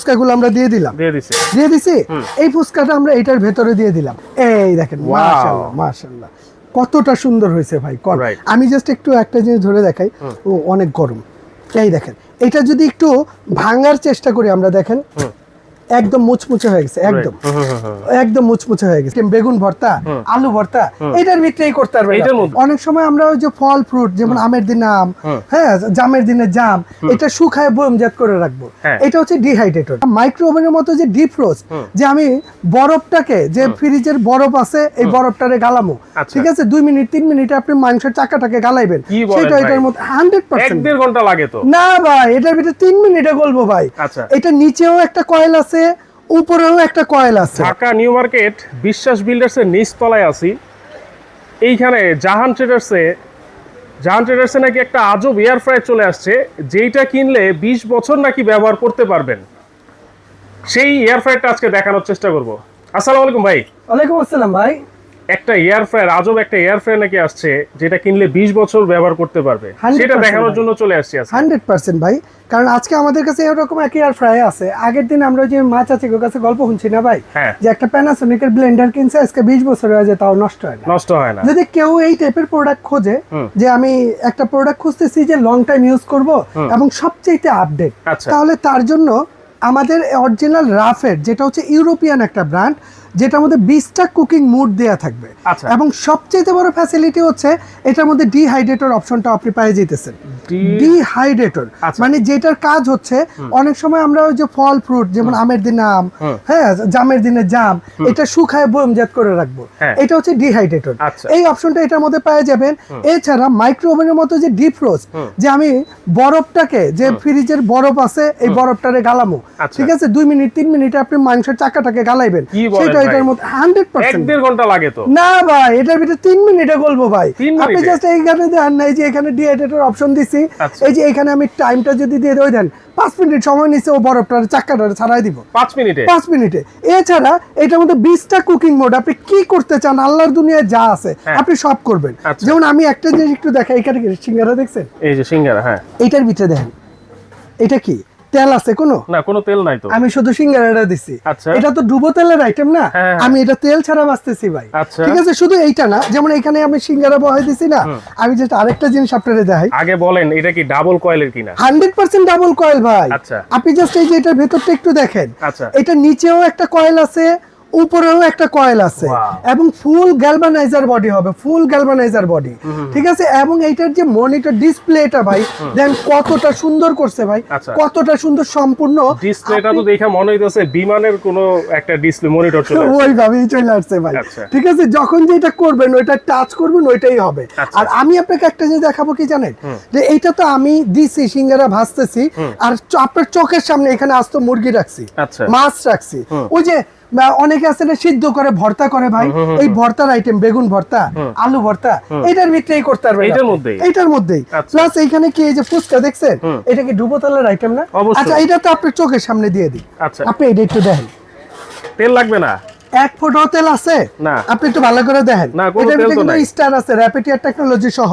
ফুচকাগুলো আমরা দিয়ে দিছি এই ফুচকাটা আমরা এটার ভেতরে দিয়ে দিলাম। এই দেখেন মাশাআল্লাহ মাশাআল্লাহ কতটা সুন্দর হয়েছে ভাই। আমি জাস্ট একটু একটা জিনিস ধরে দেখাই, ও অনেক গরম। এই দেখেন এটা যদি একটু ভাঙার চেষ্টা করি আমরা, দেখেন একদম মুচমুচে হয়ে গেছে, একদম মুচমুচে হয়ে গেছে। বেগুন ভর্তা, আলু ভর্তা এটার ভিতরেই করতে পারবে। অনেক সময় আমরা ওই যে ফল ফ্রুট যেমন আমের দিনে আম, হ্যাঁ জামের দিনে জাম, এটা শুকায় বয়মজাত করে রাখবো, এটা হচ্ছে ডিহাইড্রেটর। মাইক্রো ওভেনের মতো যে ডিপ ফ্রোজ, যে আমি বরফটাকে যে ফ্রিজের বরফ আছে এই বরফটারে গালামো, ঠিক আছে 2 মিনিট 3 মিনিটে আপনি মাংসের চাকাটাকে গালাইবেন, সেটা এটার মধ্যে 100%। 1.5 ঘন্টা লাগে তো না ভাই, এটার ভিতরে 3 মিনিটে গলবো ভাই। এটা নিচেও একটা কয়েল আছে, উপরেও একটা কয়েল আছে। ঢাকা নিউ মার্কেট বিশ্বাস বিল্ডার্স এর নিচ তলায় আছি। এইখানে জাহান ট্রেডার্সে নাকি একটা আজব এয়ার ফ্রায়ার চলে আসছে, যেইটা কিনলে 20 বছর নাকি ব্যবহার করতে পারবেন। সেই এয়ার ফ্রায়ারটা আজকে দেখানোর চেষ্টা করব। আসসালামু আলাইকুম ভাই। ওয়ালাইকুম আসসালাম ভাই। একটা এয়ার ফ্রায়ার, আজব একটা এয়ার ফ্রায়ার নাকি আসছে, যেটা কিনলে 20 বছর ব্যবহার করতে পারবে, সেটা দেখানোর জন্য চলে আসছি আজকে। 100% ভাই, কারণ আজকে আমাদের কাছে এরকম এক এয়ার ফ্রায়ার আছে। আগের দিন আমরা যে মা চাচির কাছে গল্প শুনছি না ভাই, যে একটা প্যানাসোনিকের ব্লেন্ডার কিনছে আজকে 20 বছর হয়ে যায়, তাও নষ্ট হয় না। যদি কেউ এই টাইপের প্রোডাক্ট খোঁজে, যে আমি একটা প্রোডাক্ট খুঁজতেছি যে লং টাইম ইউজ করব এবং সবচেয়ে আপডেট, তাহলে তার জন্য আমাদের অরিজিনাল রাফের, যেটা হচ্ছে ইউরোপিয়ান একটা ব্র্যান্ড, যেটার মধ্যে 20টা কুকিং মুড দেয়া থাকবে, এবং সবচেয়ে বড় ফ্যাসিলিটি হচ্ছে এটার মধ্যে ডিহাইড্রেটর অপশনটা আপনি পেয়ে যেতেছেন। ডিহাইড্রেটর মানে যেটার কাজ হচ্ছে, অনেক সময় আমরা ওই যে ফল ফ্রুট যেমন আমের দিনে আম, হ্যাঁ জামের দিনে জাম, এটা শুকায় বয়মজাত করে রাখবো, এটা হচ্ছে ডিহাইড্রেটর। এই অপশনটা এটার মধ্যে পেয়ে যাবেন। এছাড়া মাইক্রো ওভেনের মতো যে ডিপ ফ্রোজ, যে আমি বরফটাকে যে ফ্রিজের বরফ আছে এই বরফটারে গালামো, ঠিক আছে 2 মিনিট 3 মিনিটে আপনি মাংসের চাকাটাকে গালাইবেন, সেটা এটার মধ্যে 100%। 1.5 ঘন্টা লাগে তো না ভাই, এটার ভিতরে 3 মিনিটে গলবো ভাই। আপনি জাস্ট এইখানে দেন না, এই যে এখানে ডিহাইড্রেটর অপশন দিছি, এই যে এখানে আমি টাইমটা যদি দিয়ে দেই, দেন 5 মিনিট সময় নিচ্ছে ও বরফটার চাকাটা ছাড়াই দিব 5 মিনিটে। এছাড়া এটার মধ্যে 20টা কুকিং মোড, আপনি কি করতে চান আল্লাহর দুনিয়ায় যা আছে আপনি সব করবেন। যেমন আমি একটা জিনিস একটু দেখাই, এখানে সিঙ্গারা দেখছেন, এই যে সিঙ্গারা, হ্যাঁ এটার ভিতরে দেখেন এটা কি তেল আছে? কোনো তেল নাই তো, আমি শুধু সিঙ্গারাটা দিছি। এটা তো ডুবো তেলের আইটেম না, আমি এটা তেল ছাড়া বাঁচতেছি ভাই, ঠিক আছে। শুধু এইটা না, যেমন এখানে আমি সিঙ্গারা বহাই দিছি না, আমি যেটা আরেকটা জিনিস আপনাদের দেখাই। আগে বলেন এটা কি ডাবল কয়েলের কিনা? 100% ডাবল কয়েল ভাই। আপনি জাস্ট এই যে এটার ভেতরটা একটু দেখেন, এটা নিচেও একটা কয়েল আছে, উপরেও একটা কয়েল আছে, এবং ফুল গ্যালভানাইজার বডি হবে, ফুল গ্যালভানাইজার বডি, ঠিক আছে। এবং এইটার যে মনিটর ডিসপ্লেটা ভাই দেন কতটা সুন্দর করছে ভাই, কতটা সুন্দর সম্পূর্ণ ডিসপ্লেটা। তো দেখে মনে হইতেছে বিমানের কোনো একটা ডিসপ্লে মনিটর চলে আসছে, ওইভাবেই চলে আসছে ভাই, ঠিক আছে। যখন যেটা করবেন ওইটা টাচ করবেন ওইটাই হবে। আর আমি আপনাকে একটা জিনিস দেখাবো, কি জানেন, যে এইটা তো আমি দিছি সিঙ্গারা ভাজতেছি, আর আপনার চোখের সামনে এখানে আস্ত মুরগি রাখছি, মাছ রাখছি, ওই যে অনেকে আছে না সিদ্ধ করে ভর্তা করে ভাই, এই ভর্তার আইটেম বেগুন ভর্তা, আলু ভর্তা এটার ভিতরেই করতে পারবেন, এটার মধ্যেই। প্লাস এইখানে কি এই যে ফুচকা দেখছেন, এটা কি ডুবো তেলের আইটেম না? আচ্ছা এটা তো আপনার চোখের সামনে দিয়ে দিই, আপনি এটা একটু দেখেন, তেল লাগবে না, 1 ফোঁটা তেল আছে না, আপনি একটু ভালো করে দেখেন, এটার ভিতরে কিন্তু স্টার আছে, র‍্যাপিড এয়ার টেকনোলজি সহ,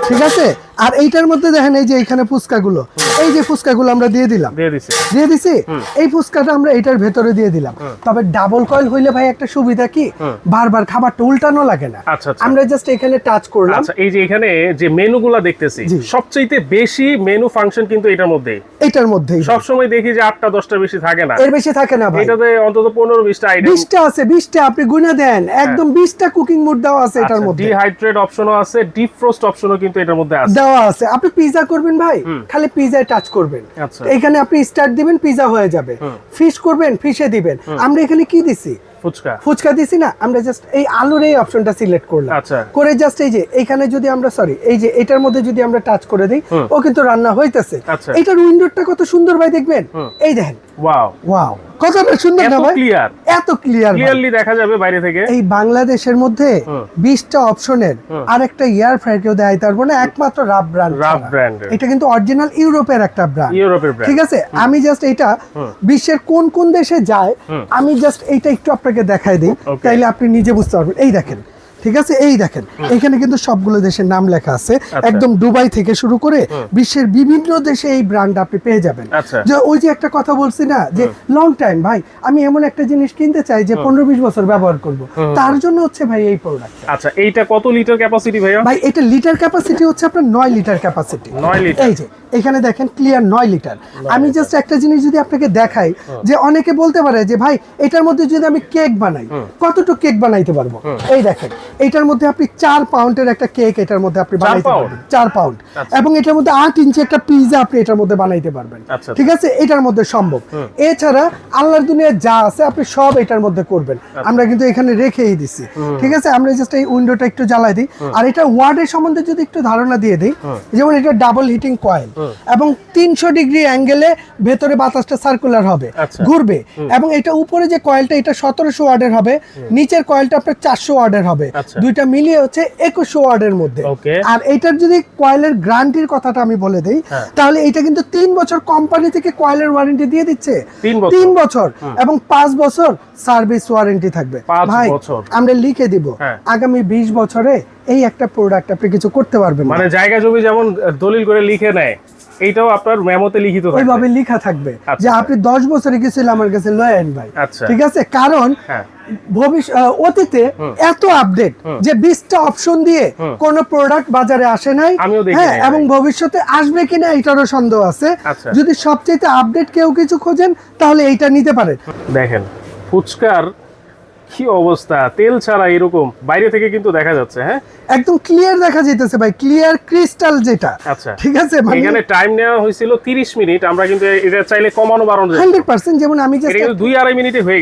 ঠিক আছে। আর এইটার মধ্যে দেখেন এই যে এখানে ফুচকাগুলো, এই যে ফুচকাগুলো আমরা দিয়ে দিছি, এই ফুচকাটা আমরা এটার ভেতরে দিয়ে দিলাম। তবে ডাবল কয়েল হইলে ভাই একটা সুবিধা কি, বারবার খাবারটা উল্টানো লাগে না, আমরা জাস্ট এখানে টাচ করলাম। আচ্ছা এই যে এখানে যে মেনুগুলো দেখতেছি, সবচেয়ে বেশি মেনু ফাংশন কিন্তু এটার মধ্যেই সব সময় দেখি যে 8টা 10টা বেশি থাকে না, এর বেশি থাকে না ভাই, এটাতে অন্তত 15-20টা আইটেম, 20টা আছে, 20টা আপনি গুণে দেন, একদম 20টা কুকিং মোড দেওয়া আছে এটার মধ্যে। ডিহাইড্রেট অপশনও আছে, ডিপ ফ্রোস্ট অপশনও কিন্তু এটার মধ্যে আছে, দেওয়া আছে। আপনি পিজা করবেন ভাই, খালি পিজায় টাচ করবেন, এখানে আপনি স্টার্ট দিবেন, পিজা হয়ে যাবে। ফিশ করবেন, ফিশে দিবেন। আমরা এখানে কি দিছি, ফুচকা দিছি না, আমরা জাস্ট এই আলুর এই অপশনটা সিলেক্ট করলাম, করে জাস্ট এই যে এইখানে যদি আমরা এই যে এটার মধ্যে যদি আমরা টাচ করে দিই, ও কিন্তু রান্না হইতেছে। এটার উইন্ডোটা কত সুন্দর ভাই, দেখবেন এই দেখেন, ওয়াও কতটা সুন্দর না ভাই, এত ক্লিয়ারলি দেখা যাবে বাইরে থেকে। এই বাংলাদেশের মধ্যে 20টা অপশনের আরেকটা এয়ার ফ্রায়ার কেউ দেখাইতে পারবো না, একমাত্র রাফ ব্র্যান্ড। এটা কিন্তু অরিজিনাল ইউরোপের একটা ব্র্যান্ড, ঠিক আছে। আমি জাস্ট এটা বিশ্বের কোন কোন দেশে যায়, আমি জাস্ট এইটা একটু আপনাকে দেখাই দিই, তাইলে আপনি নিজে বুঝতে পারবেন। এই দেখেন ঠিক আছে, এই দেখেন এখানে কিন্তু সবগুলো দেশের নাম লেখা আছে, একদম দুবাই থেকে শুরু করে বিশ্বের বিভিন্ন দেশে এই ব্র্যান্ড আপনি পেয়ে যাবেন। যে ওই যে একটা কথা বলছি না যে লং টাইম ভাই, আমি এমন একটা জিনিস কিনতে চাই যে 15-20 বছর ব্যবহার করব, তার জন্য হচ্ছে ভাই এই প্রোডাক্ট। আচ্ছা, এইটা কত লিটার ক্যাপাসিটি ভাইয়া? ভাই এটা লিটার ক্যাপাসিটি হচ্ছে আপনার 9 লিটার ক্যাপাসিটি। 9 লিটার। এই যে এখানে দেখেন ক্লিয়ার 9 লিটার। আমি জাস্ট একটা জিনিস যদি আপনাকে দেখাই, যে অনেকে বলতে পারে যে ভাই এটার মধ্যে যদি আমি কেক বানাই, কতটুকু কেক বানাইতে পারবো? এই দেখেন এটার মধ্যে আপনি 4 পাউন্ডের একটা কেক এটার মধ্যে আপনি বানাইতে পারবেন, 4 পাউন্ড। এবং এটার মধ্যে 8 ইঞ্চি একটা পিৎজা আপনি এটার মধ্যে বানাইতে পারবেন। ঠিক আছে, এটার মধ্যে সম্ভব। এছাড়া আল্লাহর দুনিয়ায় যা আছে আপনি সব এটার মধ্যে করবেন। আমরা কিন্তু এখানে রেখেই দিছি। ঠিক আছে, আমরা জাস্ট এই উইন্ডোটা একটু জ্বালাই দিই। আর এটা ওয়ার্ডের সম্বন্ধে যদি একটু ধারণা দিয়ে দিই, যেমন এটা ডাবল হিটিং কয়েল এবং 300 ডিগ্রি অ্যাঙ্গেলে ভেতরে বাতাসটা সার্কুলার হবে, ঘুরবে। এবং এটা উপরে যে কয়েলটা এটা 1700 ওয়াটের হবে, নিচের কয়েলটা আপনার 400 ওয়াটের হবে। দুইটা মিলিয়ে হচ্ছে 2100 ওয়াটের মধ্যে। আর এটার যদি কয়েলের গ্যারান্টির কথাটা আমি বলে দেই, তাহলে এটা কিন্তু 3 বছর কোম্পানি থেকে কয়েলের ওয়ারেন্টি দিয়ে দিচ্ছে, 3 বছর এবং 5 বছর সার্ভিস ওয়ারেন্টি থাকবে। ভাই আমরা লিখে দিব আগামী 20 বছরে এই একটা প্রোডাক্ট আপনি কিছু করতে পারবেন। মানে জায়গা জমি যেমন দলিল করে লিখে নেয়, এইটাও আপনার মেমোতে লিখিত থাকবে, ওইভাবে লেখা থাকবে যে আপনি 10 বছরে গেছিল আমার কাছে লয় আইন ভাই। ঠিক আছে, কারণ অতীতে এত আপডেট যে 20টা অপশন দিয়ে কোন প্রোডাক্ট বাজারে আসে নাই, হ্যাঁ, এবং ভবিষ্যতে আসবে কিনা এটারও সন্দেহ আছে। যদি সবচেয়ে আপডেট কেউ কিছু খোঁজেন তাহলে এইটা নিতে পারেন। দেখেন ফুচকার কি অবস্থা, তেল ছাড়া এরকম বাইরে থেকে কিন্তু দেখা যাচ্ছে। হ্যাঁ, একদম ক্লিয়ার দেখা যাইতেছে ভাই, ক্লিয়ার ক্রিস্টাল যেটা। আচ্ছা, ঠিক আছে, এখানে টাইম নেওয়া হয়েছিল 30 মিনিট, আমরা কিন্তু এটা চাইলে কমানো বাড়ানো যায় 100%। যেমন আমি জাস্ট 2-2.5 মিনিটে হয়ে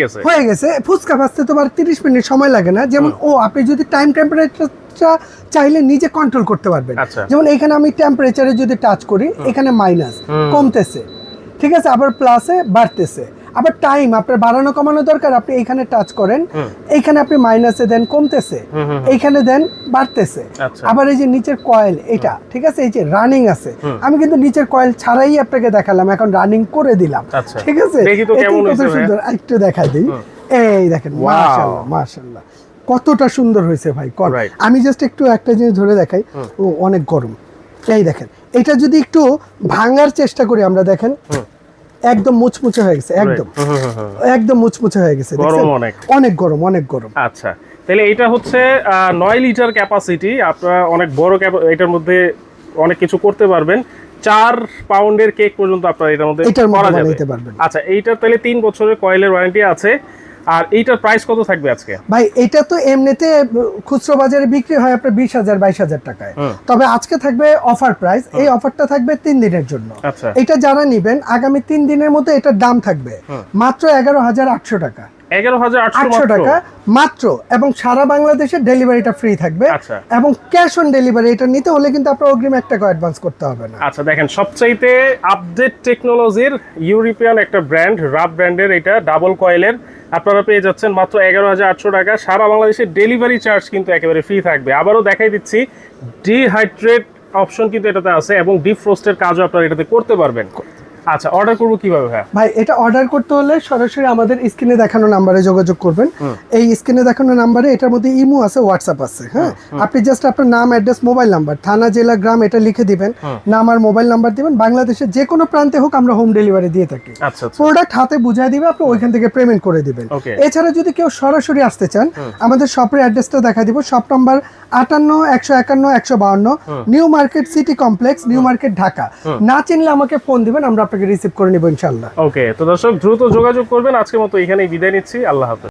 গেছে ফুচকা ভাজতে তো 30 মিনিট সময় লাগে না। যেমন আপনি যদি টাইম টেম্পারেচারটা চাইলে নিজে কন্ট্রোল করতে পারবেন। যেমন এখানে আমি টেম্পারেচারে যদি টাচ করি, এখানে মাইনাস কমতেছে, ঠিক আছে, আবার প্লাসে বাড়তেছে। আবার টাইম আপনার বাড়ানো কমানো দরকার, আপনি এইখানে টাচ করেন, এইখানে আপনি মাইনাসে দেন কমতেছে, এইখানে দেন বাড়তেছে। আবার এই যে নিচের কয়েল এটা, ঠিক আছে, এই যে রানিং আছে, আমি কিন্তু নিচের কয়েল ছাড়াই আপনাকে দেখালাম, এখন রানিং করে দিলাম। ঠিক আছে, কত সুন্দর, একটু দেখাই দিই। এই দেখেন মাশাআল্লাহ মাশাআল্লাহ কতটা সুন্দর হয়েছে ভাই। আমি জাস্ট একটু একটা জিনিস ধরে দেখাই, ও অনেক গরম। এই দেখেন এটা যদি একটু ভাঙার চেষ্টা করি আমরা, দেখেন একদম মুচমুচে হয়ে গেছে, একদম মুচমুচে হয়ে গেছে, অনেক গরম, অনেক গরম। আচ্ছা, তাহলে এটা হচ্ছে 9 লিটার ক্যাপাসিটি, আপনারা অনেক বড় এটার মধ্যে অনেক কিছু করতে পারবেন। 4 পাউন্ডের কেক পর্যন্ত আপনারা এটার মধ্যে করা যাবে। আচ্ছা, এইটার তাহলে 3 বছরের কয়েলের ওয়ারেন্টি আছে। আর এইটার প্রাইস কত থাকবে আজকে? ভাই এটা তো এমনিতে খুচরো বাজারে বিক্রি হয় আপনার 20,000-22,000 টাকায়, তবে আজকে থাকবে অফার প্রাইস। এই অফারটা থাকবে 3 দিনের জন্য। এটা যারা নেবেন আগামী 3 দিনের মধ্যে এটার দাম থাকবে মাত্র 11,800 টাকা। 11,800 টাকা মাত্র, এবং সারা বাংলাদেশে ডেলিভারিটা ফ্রি থাকবে। এবং ক্যাশ অন ডেলিভারি এটা নিতে হলে কিন্তু আপনার অগ্রিম 1 টাকা অ্যাডভান্স করতে হবে না। আচ্ছা, দেখেন সবচাইতে আপডেট টেকনোলজির ইউরোপিয়ান একটা ব্র্যান্ড, রাব ব্র্যান্ডের, এটা ডাবল কয়েলের আপনারা পেয়ে যাচ্ছেন মাত্র 11,800 টাকা। সারা বাংলাদেশে ডেলিভারি চার্জ কিন্তু একেবারে ফ্রি থাকবে। আবারও দেখাই দিচ্ছি, ডিহাইড্রেট অপশন কিন্তু এটাতে আছে এবং ডিপ ফ্রস্টের কাজও আপনারা এটাতে করতে পারবেন। আচ্ছা, অর্ডার করব কিভাবে ভাই? এটা অর্ডার করতে হলে সরাসরি আমাদের স্ক্রিনে দেখানো নম্বরে যোগাযোগ করবেন। এই স্ক্রিনে দেখানো নম্বরে এটার মধ্যে ইমো আছে, হোয়াটসঅ্যাপ আছে। হ্যাঁ, আপনি জাস্ট আপনার নাম, অ্যাড্রেস, মোবাইল নাম্বার, থানা, জেলা, গ্রাম এটা লিখে দিবেন, নাম আর মোবাইল নাম্বার দিবেন। বাংলাদেশের যে কোনো প্রান্তে হোক আমরা হোম ডেলিভারি দিয়ে থাকি। প্রোডাক্ট হাতে বুঝিয়ে দিবে, আপনি ওইখান থেকে পেমেন্ট করে দিবেন। এছাড়া যদি কেউ সরাসরি আসতে চান, আমাদের শপের অ্যাড্রেসটা দেখা দিব। Shop number 58-151-152, new market city complex, new market, Dhaka. না চিনলে আমাকে ফোন দিবেন, আমরা আপনাকে রিসিভ করে নিব ইনশাআল্লাহ। ওকে, তো দর্শক দ্রুত যোগাযোগ করবেন। আজকের মতো এখানেই বিদায় নিচ্ছি, আল্লাহ হাফেজ।